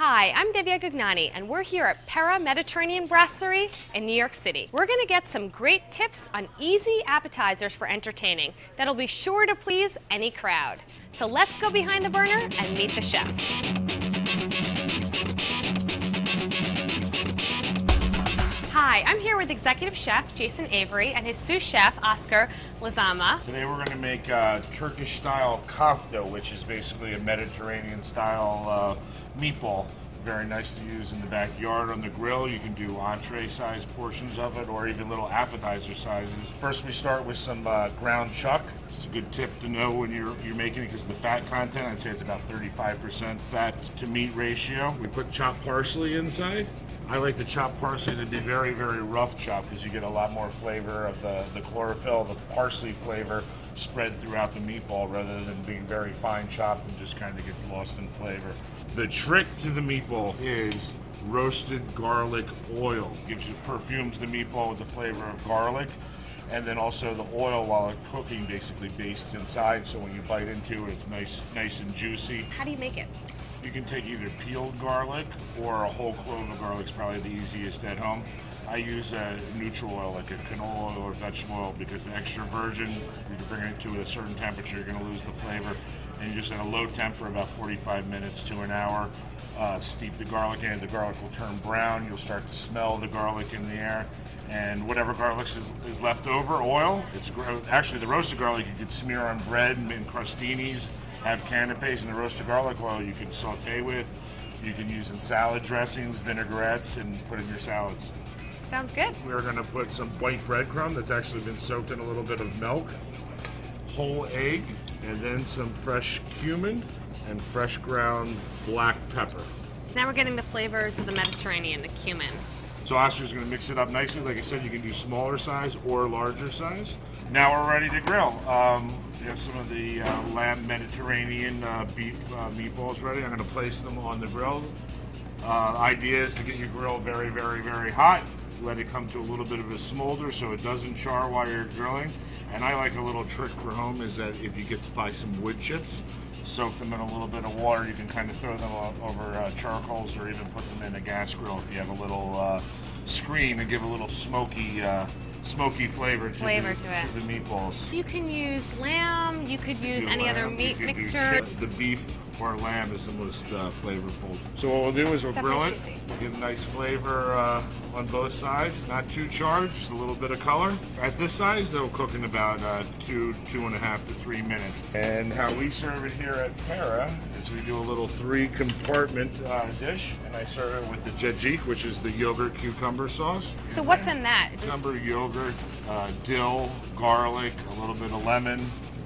Hi, I'm Divya Gugnani, and we're here at Pera Mediterranean Brasserie in New York City. We're going to get some great tips on easy appetizers for entertaining that'll be sure to please any crowd. So let's go behind the burner and meet the chefs. Hi, I'm here with Executive Chef Jason Avery and his sous chef Oscar Lazama. Today we're going to make Turkish style kofta, which is basically a Mediterranean style meatball. Very nice to use in the backyard on the grill. You can do entree size portions of it or even little appetizer sizes. First we start with some ground chuck. It's a good tip to know when you're making it because of the fat content. I'd say it's about 35% fat to meat ratio. We put chopped parsley inside. I like the chopped parsley to be very, very rough chopped because you get a lot more flavor of the chlorophyll, the parsley flavor spread throughout the meatball rather than being very fine chopped and just kind of gets lost in flavor. The trick to the meatball is roasted garlic oil. Perfumes the meatball with the flavor of garlic, and then also the oil while it's cooking basically bastes inside, so when you bite into it, it's nice and juicy. How do you make it? You can take either peeled garlic or a whole clove of garlic. It's probably the easiest at home. I use a neutral oil, like a canola oil or vegetable oil, because the extra virgin, you can bring it to a certain temperature, you're going to lose the flavor. And you just at a low temp for about 45 minutes to an hour. Steep the garlic in. The garlic will turn brown. You'll start to smell the garlic in the air. And whatever garlic is left over, oil, actually the roasted garlic you could smear on bread and in crostinis, have canapes, and the roasted garlic oil you can saute with. You can use in salad dressings, vinaigrettes, and put in your salads. Sounds good. We're going to put some white breadcrumb that's actually been soaked in a little bit of milk, whole egg, and then some fresh cumin and fresh ground black pepper. So now we're getting the flavors of the Mediterranean, the cumin. So Oscar's going to mix it up nicely. Like I said, you can do smaller size or larger size. Now we're ready to grill. We have some of the lamb Mediterranean beef meatballs ready. I'm going to place them on the grill. Idea is to get your grill very, very, very hot. Let it come to a little bit of a smolder so it doesn't char while you're grilling. And I like a little trick for home is that if you get to buy some wood chips, soak them in a little bit of water. You can kind of throw them over charcoals or even put them in a gas grill if you have a little screen and give a little smoky flavor to the meatballs. You can use lamb, you could use any other meat mixture. The beef or lamb is the most flavorful. So what we'll do is we'll grill it, get a nice flavor on both sides, not too charged, just a little bit of color. At this size, they'll cook in about 2.5 to 3 minutes. And how we serve it here at Pera is we do a little 3-compartment dish, and I serve it with the jajik, which is the yogurt cucumber sauce. So what's in that? Cucumber, yogurt, dill, garlic, a little bit of lemon.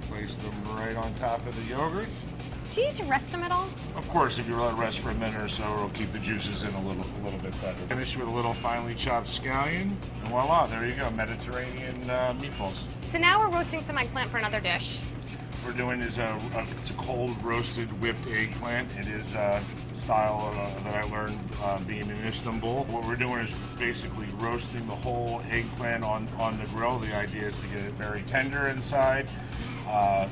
Place them right on top of the yogurt. Do you need to rest them at all? Of course, if you let it rest for a minute or so, it'll keep the juices in a little bit better. Finish with a little finely chopped scallion, and voila, there you go, Mediterranean meatballs. So now we're roasting some eggplant for another dish. What we're doing is it's a cold roasted whipped eggplant. It is a style that I learned being in Istanbul. What we're doing is basically roasting the whole eggplant on the grill. The idea is to get it very tender inside.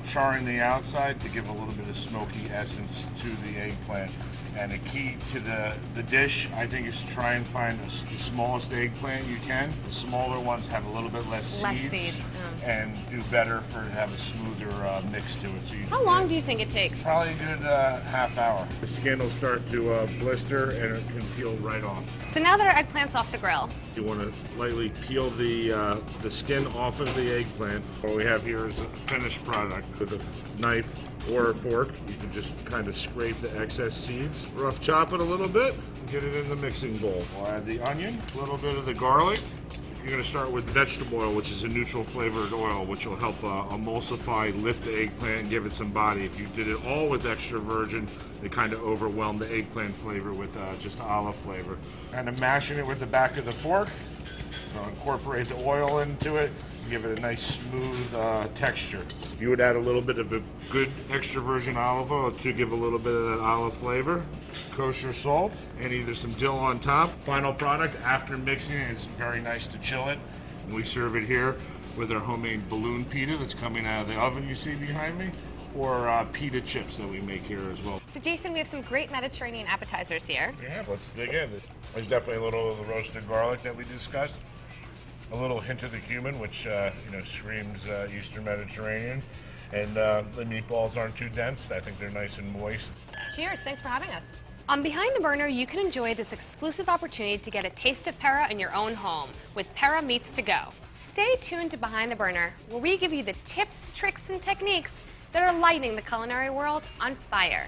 Charring the outside to give a little bit of smoky essence to the eggplant. And the key to the dish, I think, is to try and find the smallest eggplant you can. The smaller ones have a little bit less seeds. And do better to have a smoother mix to it. So how long do you think it takes? Probably a good half hour. The skin will start to blister and it can peel right off. So now that our eggplant's off the grill, you want to lightly peel the skin off of the eggplant. What we have here is a finished product. With a knife or a fork, you can just kind of scrape the excess seeds. Rough chop it a little bit and get it in the mixing bowl. We'll add the onion, a little bit of the garlic. You're going to start with vegetable oil, which is a neutral flavored oil, which will help emulsify, lift the eggplant, and give it some body. If you did it all with extra virgin, it kind of overwhelmed the eggplant flavor with just olive flavor. Kind of mashing it with the back of the fork. Incorporate the oil into it, give it a nice smooth texture. You would add a little bit of a good extra virgin olive oil to give a little bit of that olive flavor. Kosher salt and either some dill on top. Final product after mixing it, it's very nice to chill it. And we serve it here with our homemade balloon pita that's coming out of the oven you see behind me. or pita chips that we make here as well. So Jason, we have some great Mediterranean appetizers here. Yeah, let's dig in. There's definitely a little of the roasted garlic that we discussed, a little hint of the cumin, which screams Eastern Mediterranean, and the meatballs aren't too dense. I think they're nice and moist. Cheers, thanks for having us. On Behind the Burner, you can enjoy this exclusive opportunity to get a taste of Pera in your own home with Pera Meats to Go. Stay tuned to Behind the Burner, where we give you the tips, tricks, and techniques that are lighting the culinary world on fire.